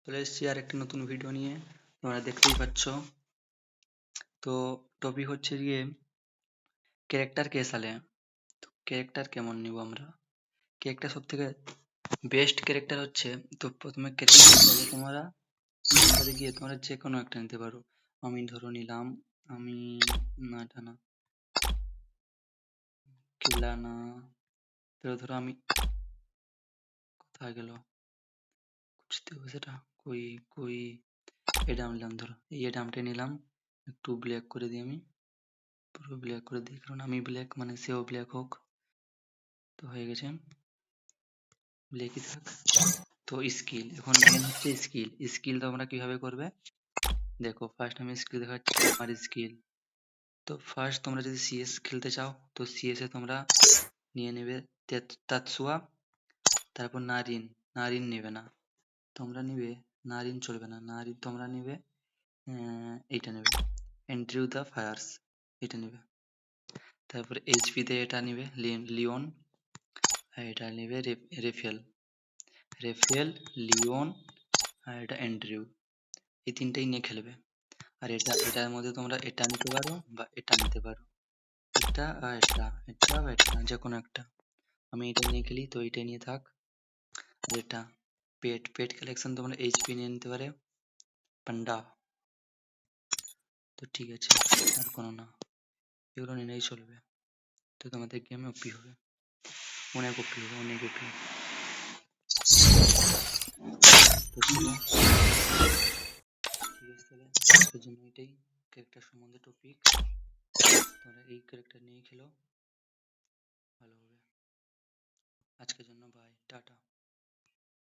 চলে এসেছি আর একটা নতুন ভিডিও নিয়ে। তোমরা দেখতেই পাচ্ছ। তো টপিক হচ্ছে গিয়ে ক্যারেক্টার কে সালে। তো ক্যারেক্টার কেমন নিব আমরা? ক্যারেক্টার সব থেকে বেস্ট ক্যারেক্টার হচ্ছে, তো প্রথমে ক্যারেক্টার তোমরা এখানে গিয়ে তোমরা যে কোনো একটা নিতে পারো। আমি ধরো নিলাম, আমি না এটা না, কিলা না, ধরো আমি কোথায় গেল, খুঁজতে হবে সেটা, কই কই, এটা নিলাম, ধরো এই ডামটা নিলাম, একটু ব্ল্যাক করে দিই, আমি পুরো ব্ল্যাক করে দিই, কারণ আমি ব্ল্যাক মানে সেও ব্ল্যাক হোক। তো হয়ে গেছে, ব্ল্যাকই থাক। তো স্কিল, এখন মেন হচ্ছে স্কিল। স্কিল তোমরা কিভাবে করবে দেখো। ফার্স্ট আমি স্কিল দেখাচ্ছি, আমার স্কিল। তো ফার্স্ট তোমরা যদি সিএস খেলতে চাও, তো সিএস এ তোমরা নিয়ে নেবে তাতসুয়া, তারপর নারিন। নারিন নেবে না তোমরা, নিবে নারিন চলবে না, নারিন তোমরা নিবে এইটা নেবে, এন্ড্রিউ দ্য ফায়ার্স, এটা নেবে। তারপর এইচপি তে এটা নিবে লিওন, আর এটা নিবে রেফেল, রেফেল, লিওন, আর এটা এন্ড্রিউ। এই তিনটেই নিয়ে খেলবে। আর এটার মধ্যে তোমরা এটা নিতে পারো বা এটা নিতে পারো, এটা আর এটা বা এটা, যে কোনো একটা। আমি এটা নিয়ে খেলি, তো এটা নিয়ে থাক। আর এটা পেট কালেকশন তোমরা এইচপি নিয়ে নিতে পারে, পান্ডা। তো ঠিক আছে, আর কোনো না, এগুলো নিলেই চলবে। তো তোমাদের গেমে ওপি হবে, অনেক ওপি হবে, অনেক ওপি। তো চলো, ঠিক আছে তাহলে আজকের জন্য এটাই ক্যারেক্টার সম্বন্ধে টপিক। তোমরা এই ক্যারেক্টার নিয়ে খেলো, ভালো হবে। আজকের জন্য বাই, টাটা।